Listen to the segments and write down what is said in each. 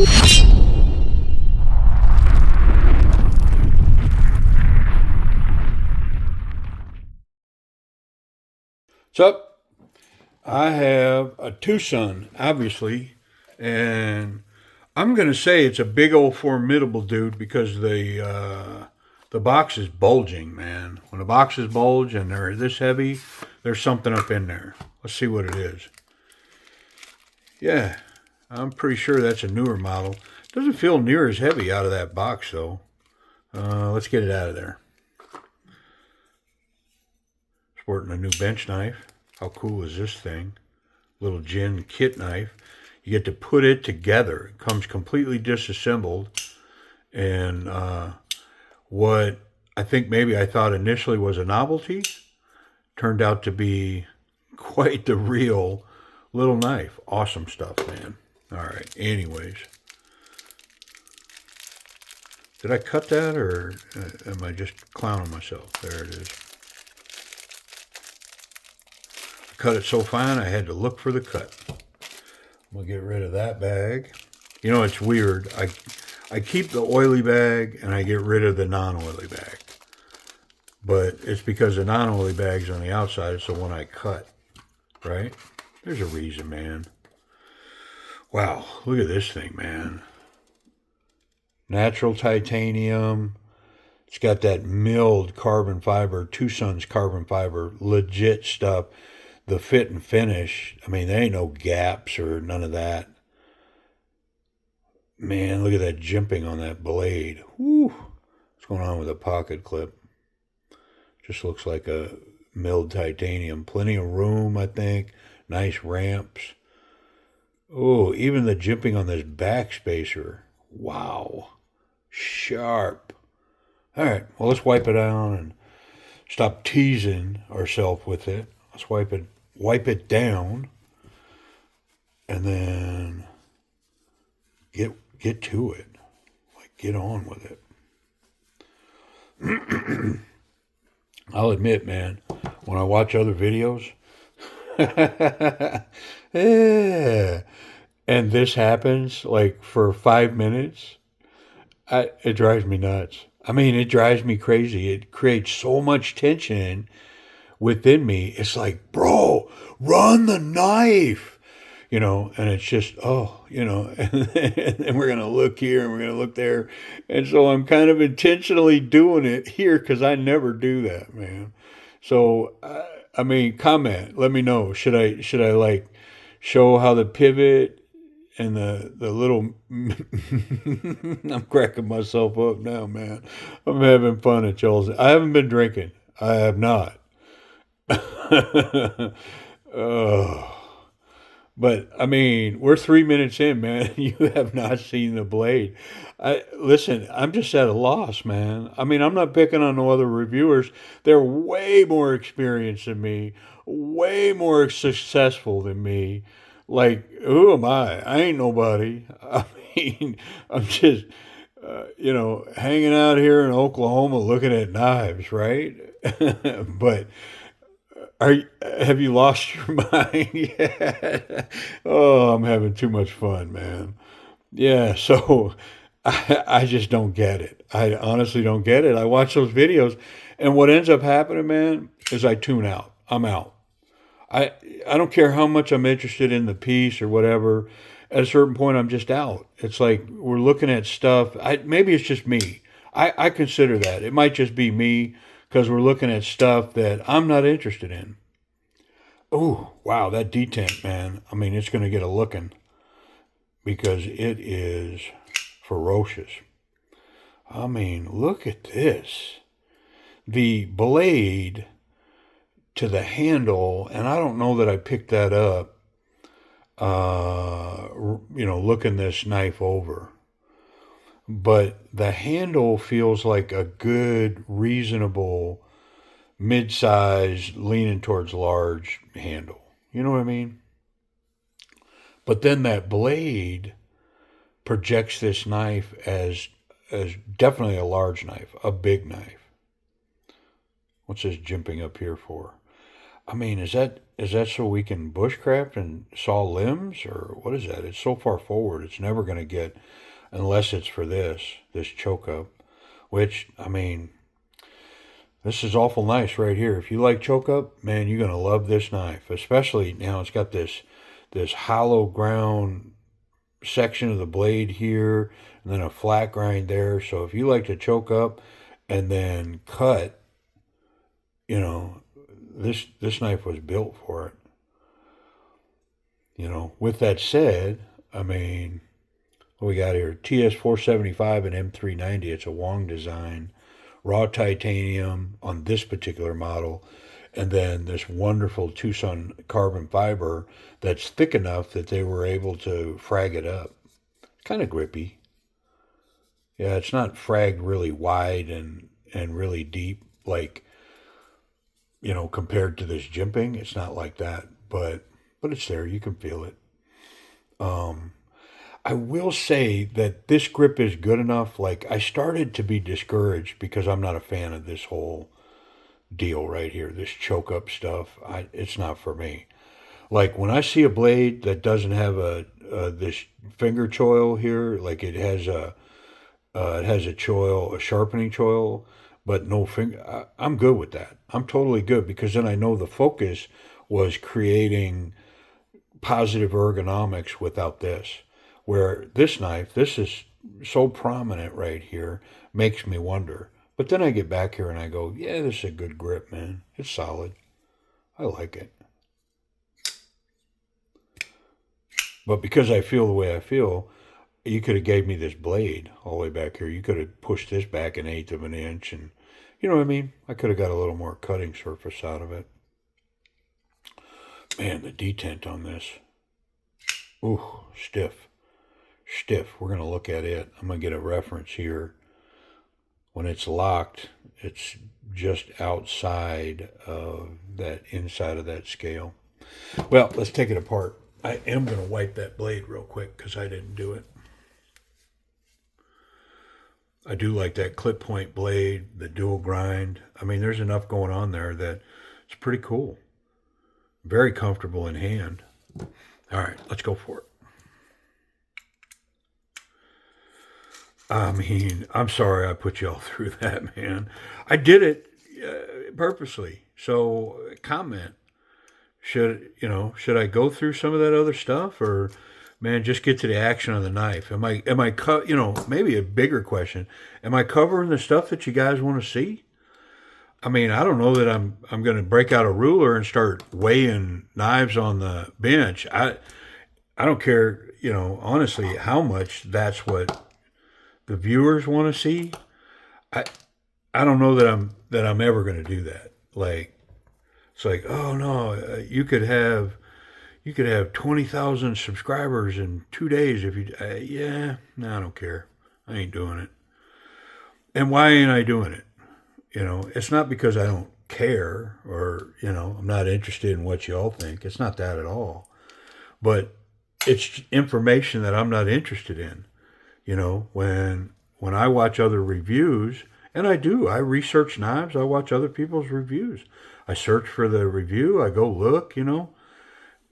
What's up? I have a Twosun, obviously, and I'm going to say it's a big old formidable dude because the box is bulging, man. When the boxes bulge and they're this heavy, there's something up in there. Let's see what it is. Yeah, I'm pretty sure that's a newer model. Doesn't feel near as heavy out of that box though. Let's get it out of there. Sporting a new bench knife. How cool is this thing? Little gin kit knife. You get to put it together. It comes completely disassembled. And what I think maybe I thought initially was a novelty turned out to be quite the real little knife. Awesome stuff, man. All right. Anyways. Did I cut that or am I just clowning myself? There it is. Cut it so fine I had to look for the cut. I'm gonna get rid of that bag. You know, it's weird. I keep the oily bag and I get rid of the non-oily bag. But it's because the non-oily bag's on the outside, so when I cut, right? There's a reason, man. Wow, look at this thing, man. Natural titanium. It's got that milled carbon fiber, Twosun's carbon fiber, legit stuff. The fit and finish, I mean, there ain't no gaps or none of that. Man, look at that jimping on that blade. Whew. What's going on with the pocket clip? Just looks like a milled titanium. Plenty of room, I think. Nice ramps. Oh, even the jimping on this back spacer. Wow. Sharp. All right, well, let's wipe it down and stop teasing ourselves with it. Let's wipe it down, and then get to it. Like, get on with it. I'll admit, man, when I watch other videos, yeah, and this happens like for 5 minutes, it drives me nuts. I mean, it drives me crazy. It creates so much tension within me. It's like, bro, run the knife, and it's just, and we're going to look here and we're going to look there. And so I'm kind of intentionally doing it here because I never do that, man. So, I mean, comment, let me know. Should I like show how the pivot and the little, I'm cracking myself up now, man. I'm having fun at y'all's. I haven't been drinking. I have not. Oh, but I mean, we're 3 minutes in, man. You have not seen the blade. Listen. I'm just at a loss, man. I mean, I'm not picking on no other reviewers. They're way more experienced than me, way more successful than me. Like, who am I? I ain't nobody. I mean, I'm just, hanging out here in Oklahoma looking at knives, right? But have you lost your mind yet? Oh, I'm having too much fun, man. Yeah, so I just don't get it. I honestly don't get it. I watch those videos, and what ends up happening, man, is I tune out. I'm out. I I don't care how much I'm interested in the piece or whatever. At a certain point, I'm just out. It's like we're looking at stuff. Maybe it's just me. I consider that. It might just be me because we're looking at stuff that I'm not interested in. Oh, wow, that detent, man. I mean, it's going to get a looking because it is ferocious. I mean, look at this. The blade to the handle, and I don't know that I picked that up, looking this knife over. But the handle feels like a good, reasonable, mid-sized, leaning towards large handle. You know what I mean? But then that blade projects this knife as definitely a large knife, a big knife. What's this jimping up here for? I mean, is that so we can bushcraft and saw limbs, or what is that? It's so far forward. It's never going to get unless it's for this choke up. Which I mean, this is awful nice right here. If you like choke up, man, you're gonna love this knife. Especially now, it's got this hollow ground section of the blade here, and then a flat grind there. So if you like to choke up and then cut, you know, this knife was built for it. With that said, I mean, what we got here? TS475 and M390. It's a Wong design, raw titanium on this particular model, and then this wonderful Twosun carbon fiber that's thick enough that they were able to frag it up. Kind of grippy. Yeah, it's not fragged really wide and really deep like, compared to this jimping. It's not like that, but it's there. You can feel it. Um, I will say that this grip is good enough. Like, I started to be discouraged because I'm not a fan of this whole deal right here, this choke up stuff. It's not for me. Like when I see a blade that doesn't have a this finger choil here, like it has a choil, a sharpening choil, but no finger. I'm good with that. I'm totally good because then I know the focus was creating positive ergonomics without this. Where this knife, this is so prominent right here, makes me wonder. But then I get back here and I go, yeah, this is a good grip, man. It's solid. I like it. But because I feel the way I feel, you could have gave me this blade all the way back here. You could have pushed this back an eighth of an inch, and you know what I mean? I could have got a little more cutting surface out of it. Man, the detent on this. Ooh, stiff. Stiff. We're going to look at it. I'm going to get a reference here. When it's locked, it's just outside of that inside of that scale. Well, let's take it apart. I am going to wipe that blade real quick because I didn't do it. I do like that clip point blade, the dual grind. I mean, there's enough going on there that it's pretty cool. Very comfortable in hand. All right, let's go for it. I mean, I'm sorry I put y'all through that, man. I did it purposely. So, comment. Should I go through some of that other stuff, or man, just get to the action of the knife? Maybe a bigger question. Am I covering the stuff that you guys want to see? I mean, I don't know that I'm going to break out a ruler and start weighing knives on the bench. I don't care, honestly, how much that's what the viewers want to see. I I don't know that I'm ever going to do that. Like, it's like, oh no, you could have 20,000 subscribers in 2 days if you. Yeah, no, I don't care. I ain't doing it. And why ain't I doing it? It's not because I don't care or I'm not interested in what y'all think. It's not that at all. But it's information that I'm not interested in. When I watch other reviews, and I research knives. I watch other people's reviews. I search for the review. I go look.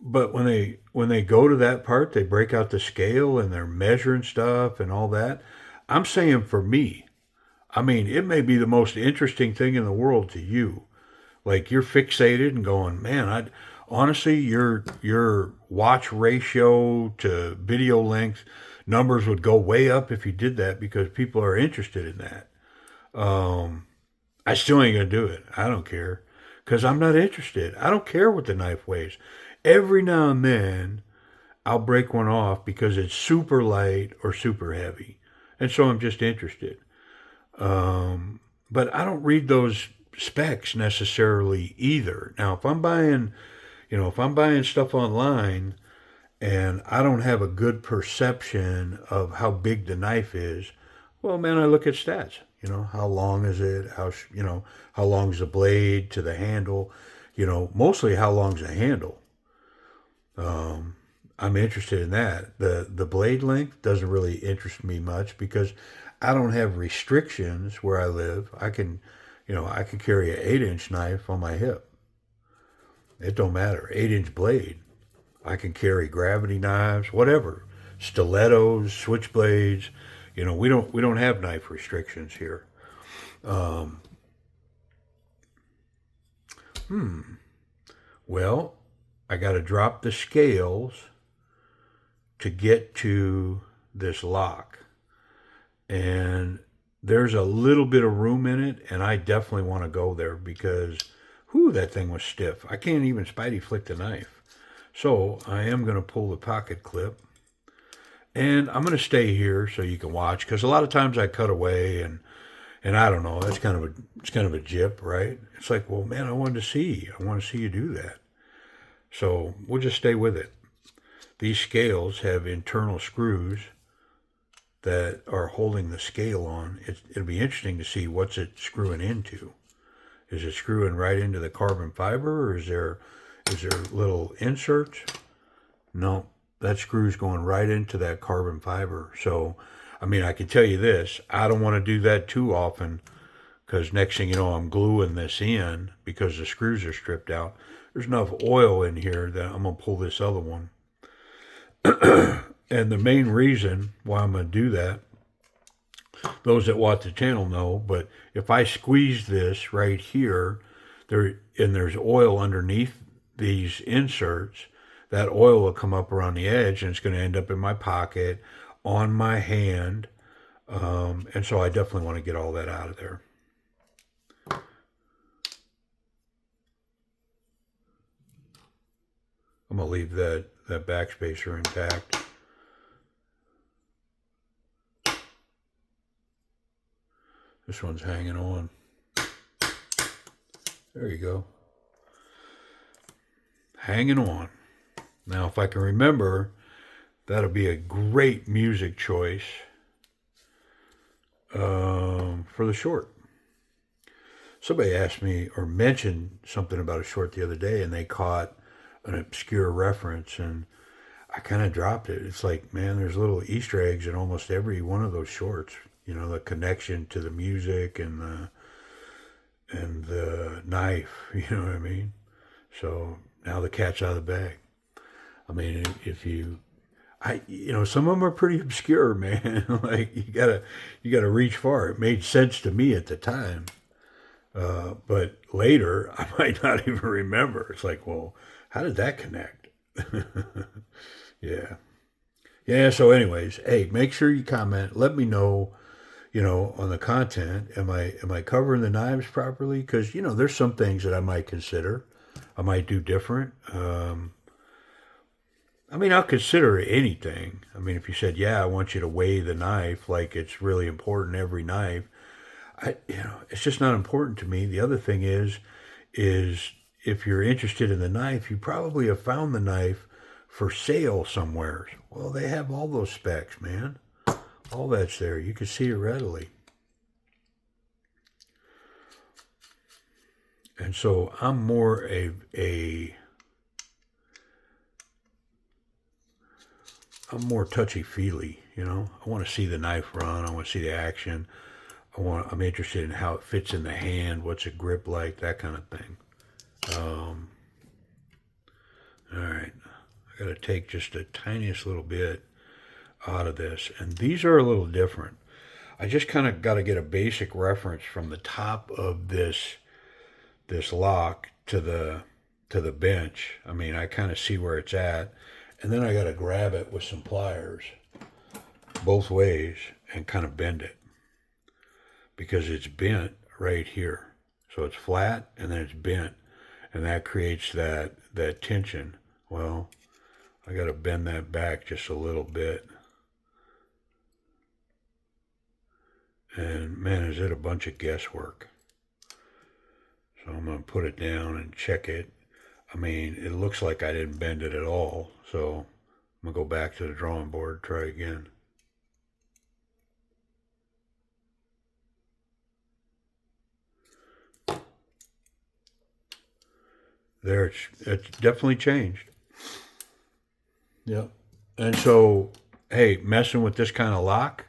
But when they go to that part, they break out the scale and they're measuring stuff and all that. I'm saying for me, I mean, it may be the most interesting thing in the world to you. Like you're fixated and going, man, honestly, your watch ratio to video length numbers would go way up if you did that because people are interested in that. I still ain't gonna do it. I don't care because I'm not interested. I don't care what the knife weighs. Every now and then, I'll break one off because it's super light or super heavy, and so I'm just interested. But I don't read those specs necessarily either. Now, if I'm buying stuff online and I don't have a good perception of how big the knife is, well, man, I look at stats. How long is it? How long is the blade to the handle? Mostly how long's the handle. I'm interested in that. The blade length doesn't really interest me much because I don't have restrictions where I live. I can carry an 8-inch knife on my hip. It don't matter. 8-inch blade. I can carry gravity knives, whatever, stilettos, switchblades. We don't have knife restrictions here. Um, well, I got to drop the scales to get to this lock, and there's a little bit of room in it, and I definitely want to go there because, whew, that thing was stiff. I can't even Spidey flick the knife. So I am going to pull the pocket clip, and I'm going to stay here so you can watch, because a lot of times I cut away, and I don't know, it's kind of a jip, right? It's like, well, man, I want to see you do that. So we'll just stay with it. These scales have internal screws that are holding the scale on. It'll be interesting to see what's it screwing into. Is it screwing right into the carbon fiber, or is there little inserts? No, that screw's going right into that carbon fiber. So, I mean, I can tell you this, I don't want to do that too often, because next thing you know, I'm gluing this in because the screws are stripped out. There's enough oil in here that I'm going to pull this other one. And the main reason why I'm going to do that, those that watch the channel know, but if I squeeze this right here, there's oil underneath these inserts, that oil will come up around the edge, and it's going to end up in my pocket, on my hand, and so I definitely want to get all that out of there. I'm going to leave that backspacer intact. This one's hanging on. There you go. Hanging on. Now, if I can remember, that'll be a great music choice for the short. Somebody asked me or mentioned something about a short the other day, and they caught an obscure reference, and I kind of dropped it. It's like, man, there's little Easter eggs in almost every one of those shorts. The connection to the music and the knife, you know what I mean? So now the cat's out of the bag. I mean, some of them are pretty obscure, man. Like you gotta reach far. It made sense to me at the time, but later I might not even remember. It's like, well, how did that connect? Yeah. So, anyways, hey, make sure you comment. Let me know, on the content. Am I covering the knives properly? Because there's some things that I might consider. I might do different. I mean, I'll consider anything. I mean, if you said, yeah, I want you to weigh the knife like it's really important, every knife, it's just not important to me. The other thing is if you're interested in the knife, you probably have found the knife for sale somewhere. Well, they have all those specs, man. All that's there. You can see it readily. And so I'm more I'm more touchy-feely, I want to see the knife run. I want to see the action. I'm interested in how it fits in the hand. What's a grip like? That kind of thing. All right. I got to take just the tiniest little bit out of this. And these are a little different. I just kind of got to get a basic reference from the top of this lock to the bench. I mean, I kind of see where it's at. And then I got to grab it with some pliers both ways and kind of bend it, because it's bent right here. So it's flat and then it's bent, and that creates that tension. Well, I got to bend that back just a little bit. And man, is it a bunch of guesswork. So I'm going to put it down and check it. I mean, it looks like I didn't bend it at all. So I'm going to go back to the drawing board, try again. There, it's definitely changed. Yep. And so, hey, messing with this kind of lock,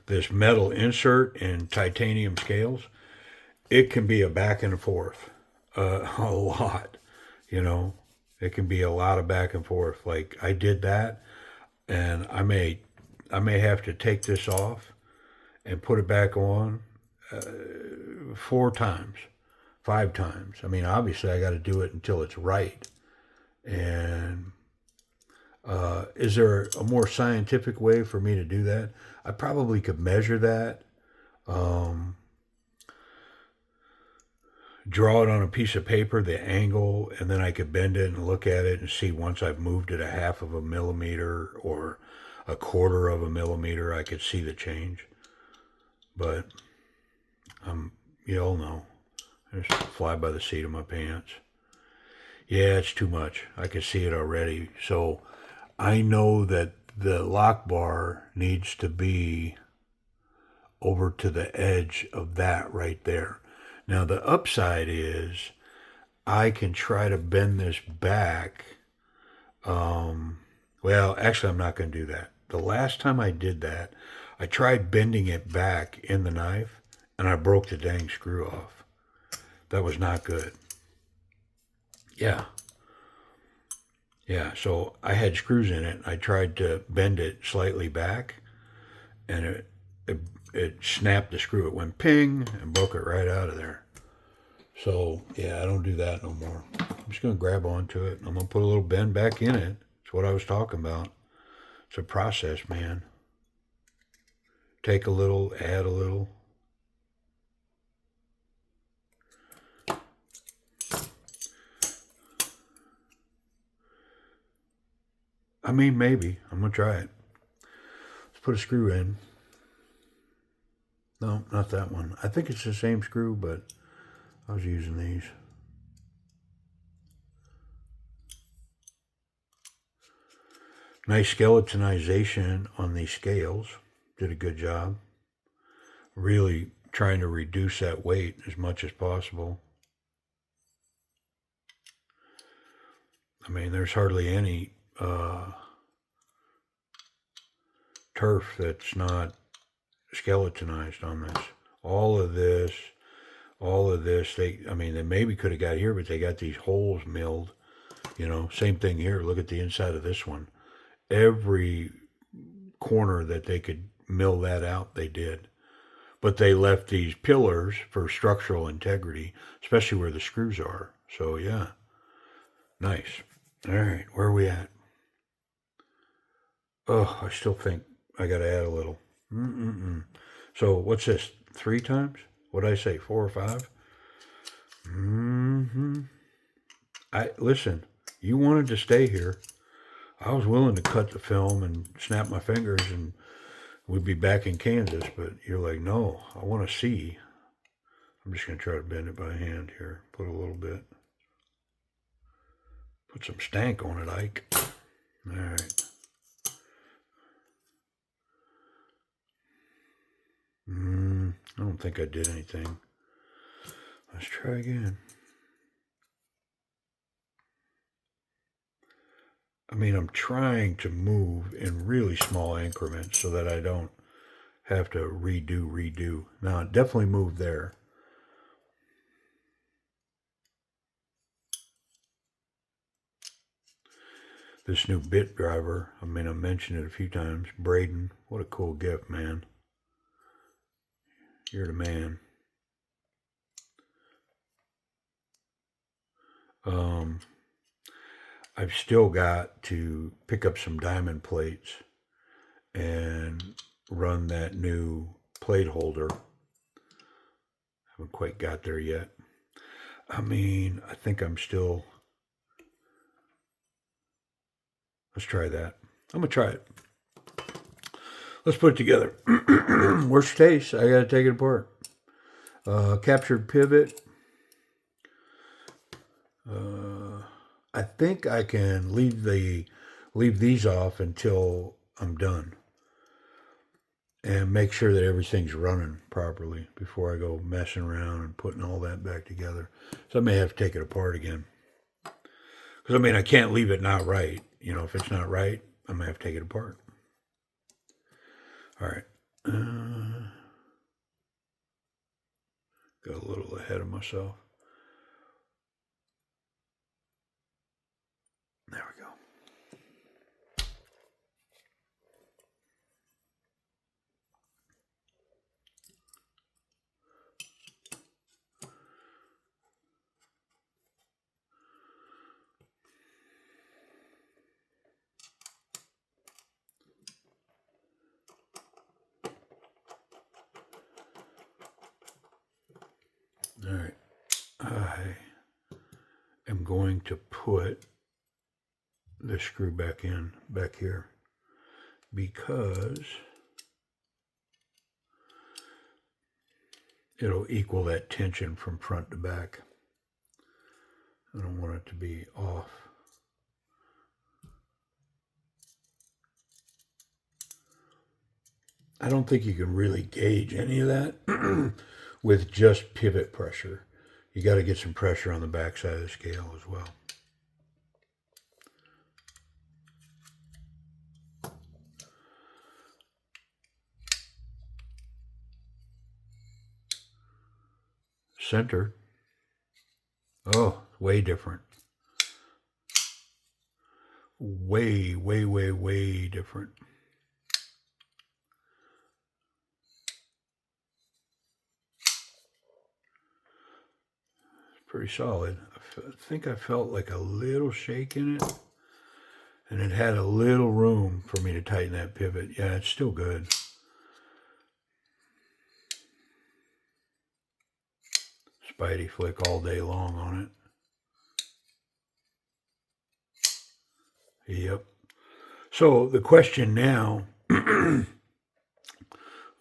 this metal insert and titanium scales, it can be a back and forth a lot. You know, it can be a lot of back and forth. Like I did that, and I may have to take this off and put it back on 4 times, 5 times. I mean, obviously, I got to do it until it's right. And is there a more scientific way for me to do that? I probably could measure that, um, draw it on a piece of paper, the angle, and then I could bend it and look at it and see once I've moved it a half of a millimeter or a quarter of a millimeter, I could see the change. But you all know, I just fly by the seat of my pants. Yeah, it's too much. I can see it already. So I know that the lock bar needs to be over to the edge of that right there. Now, the upside is I can try to bend this back. Um, well, actually, I'm not going to do that. The last time I did that, I tried bending it back in the knife and I broke the dang screw off. That was not good. Yeah. Yeah. So I had screws in it. I tried to bend it slightly back and it snapped the screw. It went ping and broke it right out of there. So yeah, I don't do that no more. I'm just gonna grab onto it. I'm gonna put a little bend back in it. It's what I was talking about. It's a process, man. Take a little, add a little. I mean, maybe. I'm gonna try it. Let's put a screw in. No, not that one. I think it's the same screw, but I was using these. Nice skeletonization on these scales. Did a good job. Really trying to reduce that weight as much as possible. I mean, there's hardly any turf that's not skeletonized on this. All of this, all of this, I mean, they maybe could have got here, but they got these holes milled. You know, same thing here. Look at the inside of this one. Every corner that they could mill that out, they did. But they left these pillars for structural integrity, especially where the screws are. So, yeah, nice. All right, where are we at? Oh, I still think I got to add a little. Mm-mm-mm. So, what's this? 3 times? What did I say? 4 or 5? Mm-hmm. Listen. You wanted to stay here. I was willing to cut the film and snap my fingers, and we'd be back in Kansas. But you're like, no, I want to see. I'm just gonna try to bend it by hand here. Put a little bit. Put some stank on it, Ike. All right. I don't think I did anything. Let's try again. I mean, I'm trying to move in really small increments so that I don't have to redo. Now, it definitely moved there. This new bit driver, I mean, I mentioned it a few times. Braden, what a cool gift, man. You're the man. Um, I've still got to pick up some diamond plates and run that new plate holder. Haven't quite got there yet. I mean, I think I'm still. Let's try that. I'm gonna try it. Let's put it together. Worst case, I gotta take it apart. Captured pivot. I think I can leave these off until I'm done, and make sure that everything's running properly before I go messing around and putting all that back together. So I may have to take it apart again. Because I mean, I can't leave it not right. You know, if it's not right, I'm gonna have to take it apart. All right. Got a little ahead of myself. All right. I am going to put the screw back here because it'll equal that tension from front to back. I don't want it to be off. I don't think you can really gauge any of that with just pivot pressure. You got to get some pressure on the back side of the scale as well. Center. Oh, way different. Way, way, way, way different. Pretty solid. I think I felt like a little shake in it, and it had a little room for me to tighten that pivot. Yeah, it's still good. Spidey flick all day long on it. Yep. So the question now,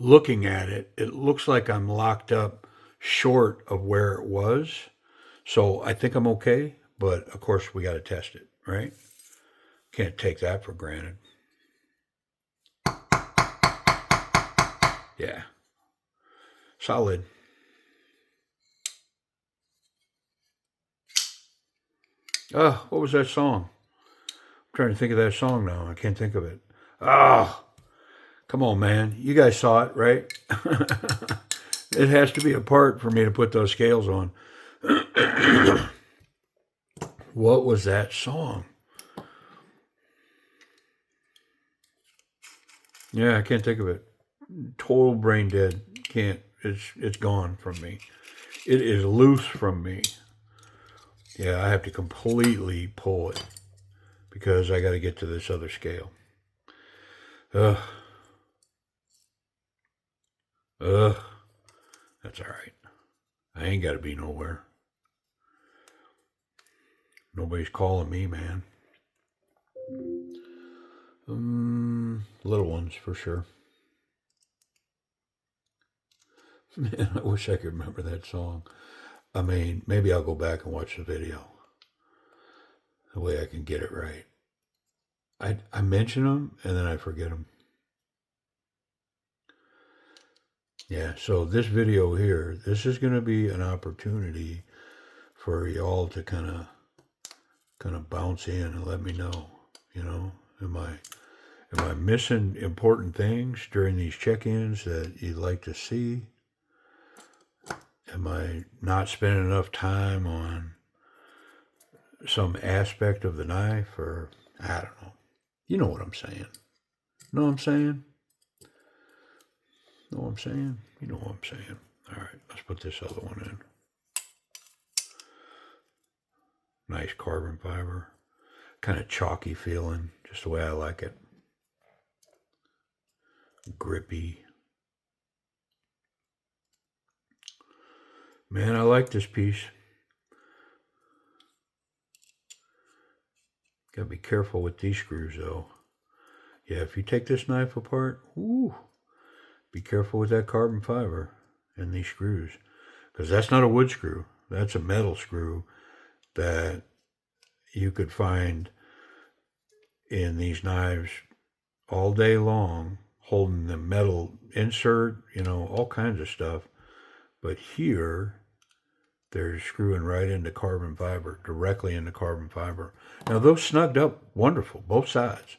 looking at it, it looks like I'm locked up short of where it was. So I think I'm okay, but of course we got to test it, right? Can't take that for granted. Yeah. Solid. Oh, what was that song? I'm trying to think of that song now. I can't think of it. Oh, come on, man. You guys saw it, right? It has to be a part for me to put those scales on. What was that song? Yeah, I can't think of it. Total brain dead. Can't. It's gone from me. It is loose from me. Yeah, I have to completely pull it because I got to get to this other scale. Ugh. That's all right. I ain't got to be nowhere. Nobody's calling me, man. Little ones for sure. Man, I wish I could remember that song. I mean, maybe I'll go back and watch the video. The way I can get it right. I mention them and then I forget them. Yeah, so this video here, this is going to be an opportunity for y'all to kind of bounce in and let me know, you know, am I missing important things during these check-ins that you'd like to see? Am I not spending enough time on some aspect of the knife, or I don't know. You know what I'm saying. Know what I'm saying? Know what I'm saying? You know what I'm saying. All right, let's put this other one in. Nice carbon fiber. Kind of chalky feeling, just the way I like it. Grippy. Man, I like this piece. Gotta be careful with these screws though. Yeah, if you take this knife apart, ooh, be careful with that carbon fiber and these screws. Because that's not a wood screw. That's a metal screw that you could find in these knives all day long, holding the metal insert, you know, all kinds of stuff. But here, they're screwing right into carbon fiber, directly into carbon fiber. Now, those snugged up wonderful, both sides.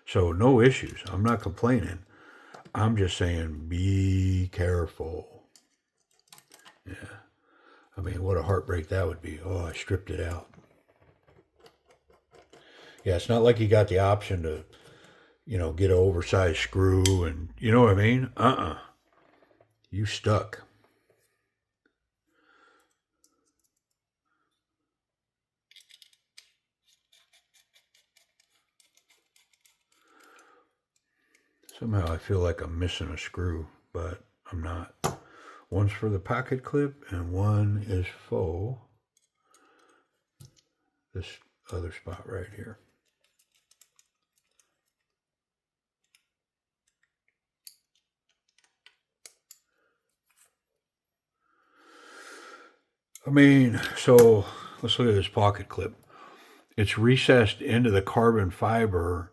So, no issues. I'm not complaining. I'm just saying, be careful. Yeah. I mean, what a heartbreak that would be. Oh, I stripped it out. Yeah, it's not like you got the option to, you know, get an oversized screw and, you know what I mean? You stuck. Somehow I feel like I'm missing a screw, but I'm not. One's for the pocket clip and one is for this other spot right here. I mean, so let's look at this pocket clip. It's recessed into the carbon fiber,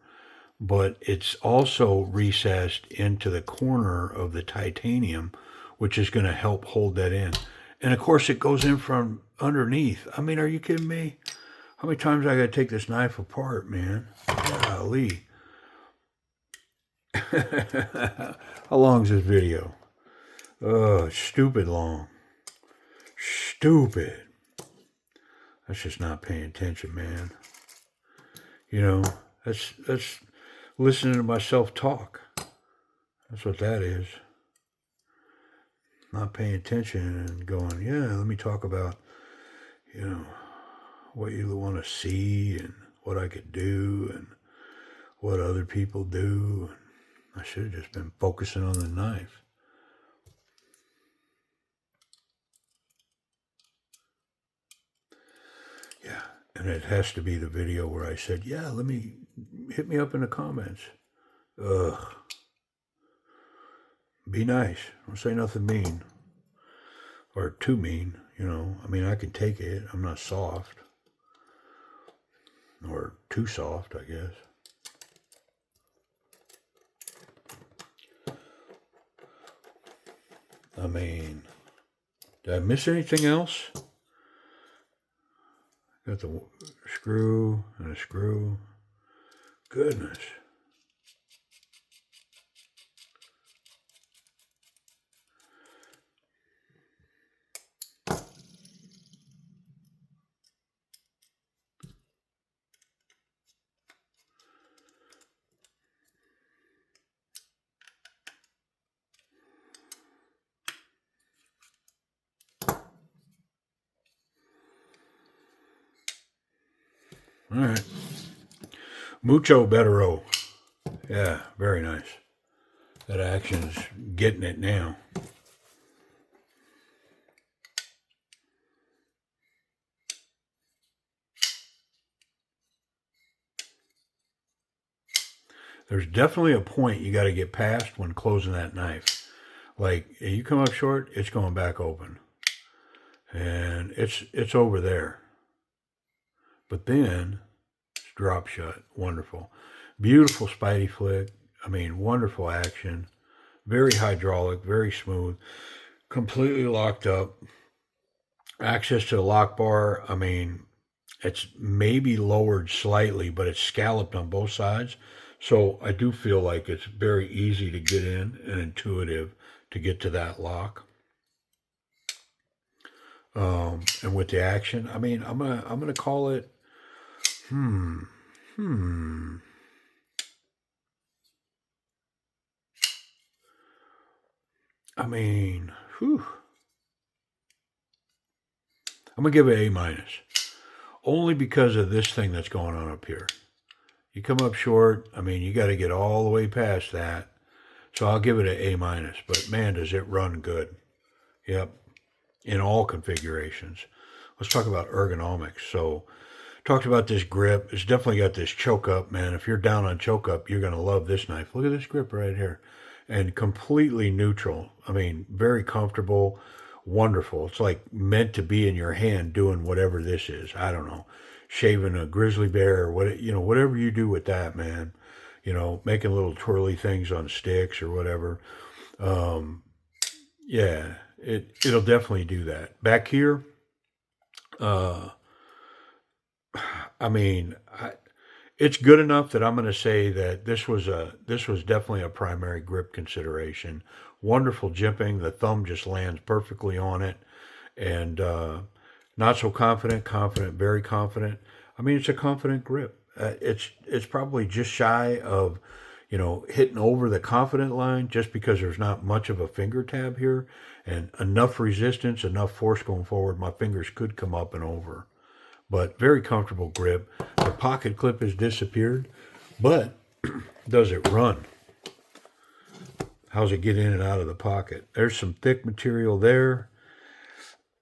but it's also recessed into the corner of the titanium, which is going to help hold that in. And of course, it goes in from underneath. I mean, are you kidding me? How many times I got to take this knife apart, man? Golly. How long is this video? Oh, stupid long. Stupid. That's just not paying attention, man. You know, that's listening to myself talk. That's what that is. Not paying attention and going, yeah, let me talk about, you know, what you want to see and what I could do and what other people do. I should have just been focusing on the knife. Yeah, and it has to be the video where I said, yeah, hit me up in the comments. Ugh. Be nice. Don't say nothing mean. Or too mean, you know. I mean, I can take it. I'm not soft. Or too soft, I guess. I mean, did I miss anything else? Got the screw and a screw. Goodness. All right. Mucho bettero. Yeah, very nice. That action's getting it now. There's definitely a point you got to get past when closing that knife. Like, you come up short, it's going back open. And it's over there. But then it's drop shut. Wonderful. Beautiful Spidey flick. I mean, wonderful action. Very hydraulic, very smooth. Completely locked up. Access to the lock bar. I mean, it's maybe lowered slightly, but it's scalloped on both sides. So I do feel like it's very easy to get in and intuitive to get to that lock. And with the action, I mean, I'm gonna call it. I mean, whew. I'm gonna give it A minus, only because of this thing that's going on up here. You come up short. I mean, you got to get all the way past that. So I'll give it an A minus. But man, does it run good? Yep, in all configurations. Let's talk about ergonomics. So, talked about this grip. It's definitely got this choke up, man. If you're down on choke up, you're gonna love this knife. Look at this grip right here, and completely neutral. I mean, very comfortable, wonderful. It's like meant to be in your hand doing whatever this is. I don't know, shaving a grizzly bear or what, you know, whatever you do with that, man. You know, making little twirly things on sticks or whatever. Yeah, it'll definitely do that. Back here, uh, I mean, it's good enough that I'm going to say that this was definitely a primary grip consideration. Wonderful jimping. The thumb just lands perfectly on it, and not so confident, very confident. I mean, it's a confident grip. It's probably just shy of, you know, hitting over the confident line, just because there's not much of a finger tab here, and enough resistance, enough force going forward. My fingers could come up and over. But very comfortable grip. The pocket clip has disappeared, but does it run? how's it get in and out of the pocket. There's some thick material there,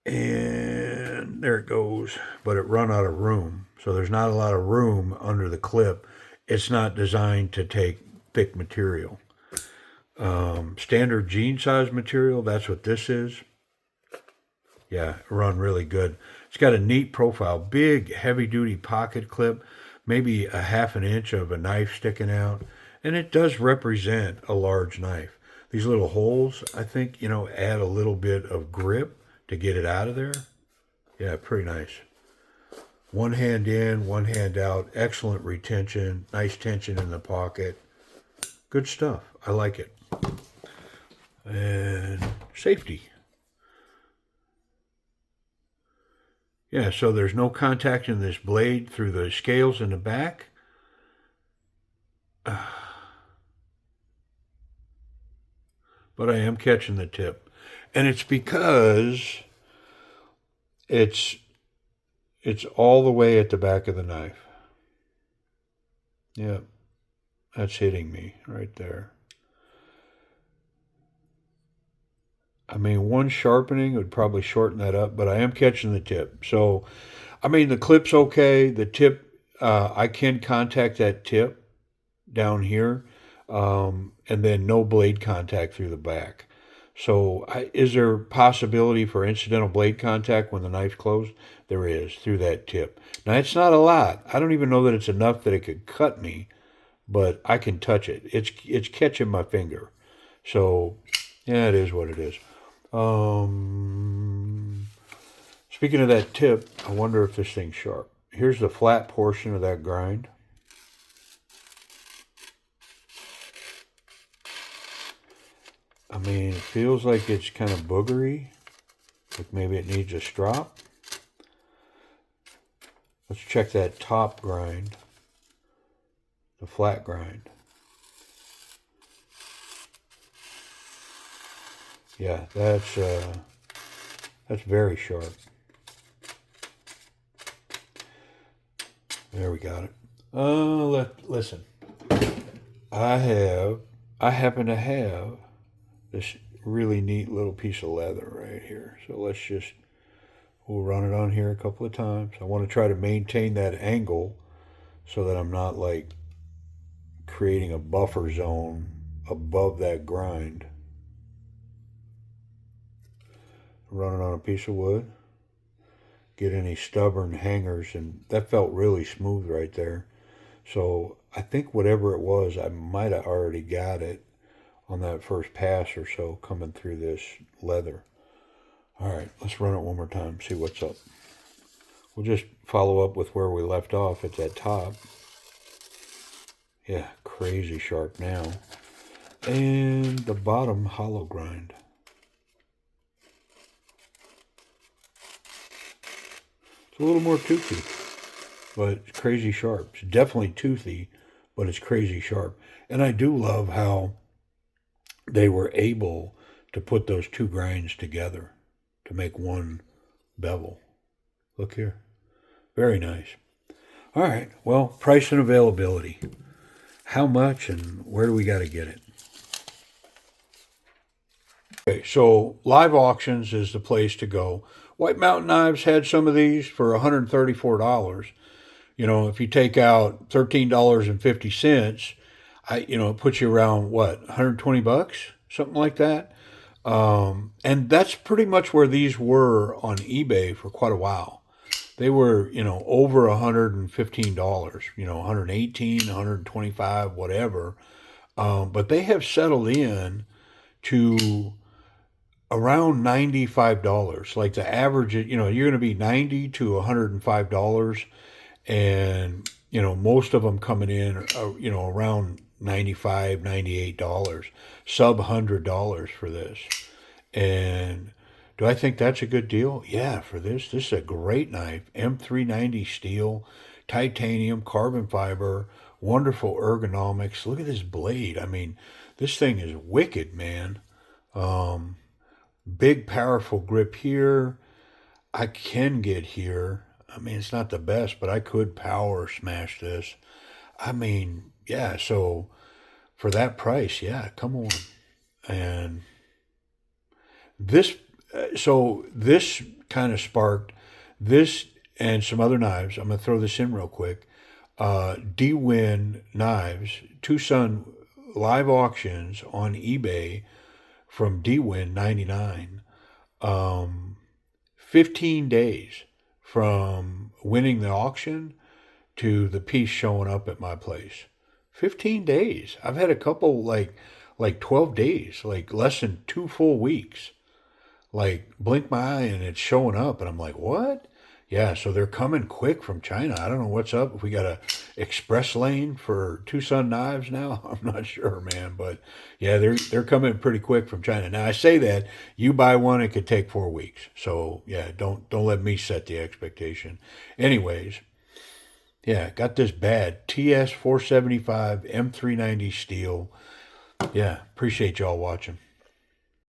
and there it goes, but it run out of room. So there's not a lot of room under the clip. It's not designed to take thick material. Standard jean size material, that's what this is. Yeah, run really good. It's got a neat profile, big heavy duty pocket clip, maybe a half an inch of a knife sticking out, and it does represent a large knife. These little holes, I think, add a little bit of grip to get it out of there. Yeah, pretty nice. One hand in, one hand out, excellent retention, nice tension in the pocket. Good stuff. I like it. And safety. Yeah, so there's no contact in this blade through the scales in the back. But I am catching the tip. And it's because it's all the way at the back of the knife. Yeah, that's hitting me right there. I mean, one sharpening would probably shorten that up, but I am catching the tip. So, I mean, the clip's okay. The tip, I can contact that tip down here, and then no blade contact through the back. So, is there possibility for incidental blade contact when the knife's closed? There is, through that tip. Now, it's not a lot. I don't even know that it's enough that it could cut me, but I can touch it. It's catching my finger. So, yeah, it is what it is. Speaking of that tip, I wonder if this thing's sharp. Here's the flat portion of that grind. I mean, it feels like it's kind of boogery. Like maybe it needs a strop. Let's check that top grind. The flat grind. Yeah, that's very sharp. There we got it. Listen. I happen to have this really neat little piece of leather right here. So we'll run it on here a couple of times. I want to try to maintain that angle so that I'm not like creating a buffer zone above that grind. Run it on a piece of wood. Get any stubborn hangers, and that felt really smooth right there. So I think whatever it was, I might have already got it on that first pass or so coming through this leather. All right, let's run it one more time, see what's up. We'll just follow up with where we left off at that top. Yeah, crazy sharp now. And the bottom hollow grind. It's a little more toothy, but it's crazy sharp. It's definitely toothy, but it's crazy sharp. And I do love how they were able to put those two grinds together to make one bevel. Look here. Very nice. All right. Well, price and availability. How much and where do we got to get it? Okay, so Live Auctions is the place to go. White Mountain Knives had some of these for $134. If you take out $13.50, it puts you around what, 120 bucks, something like that. And that's pretty much where these were on eBay for quite a while. They were, over $115, 118, 125, whatever. But they have settled in to around $95. Like the average, you're going to be $90 to $105. And, most of them coming in, around $95, $98, sub $100 for this. And do I think that's a good deal? Yeah, for this. This is a great knife. M390 steel, titanium, carbon fiber, wonderful ergonomics. Look at this blade. I mean, this thing is wicked, man. Big, powerful grip here. I can get here. I mean, it's not the best, but I could power smash this. I mean, yeah, so for that price, yeah, come on. And this, so this kind of sparked this and some other knives. I'm going to throw this in real quick. D-Win knives, Twosun live auctions on eBay from D-Win 99. 15 days from winning the auction to the piece showing up at my place. 15 days. I've had a couple like 12 days, like less than 2 full weeks. Like blink my eye and it's showing up and I'm like, "What?" Yeah, so they're coming quick from China. I don't know what's up. If we got a express lane for Twosun knives now, I'm not sure, man. But yeah, they're coming pretty quick from China. Now I say that you buy one, it could take 4 weeks. So yeah, don't let me set the expectation. Anyways, yeah, got this bad TS475 M390 steel. Yeah, appreciate y'all watching.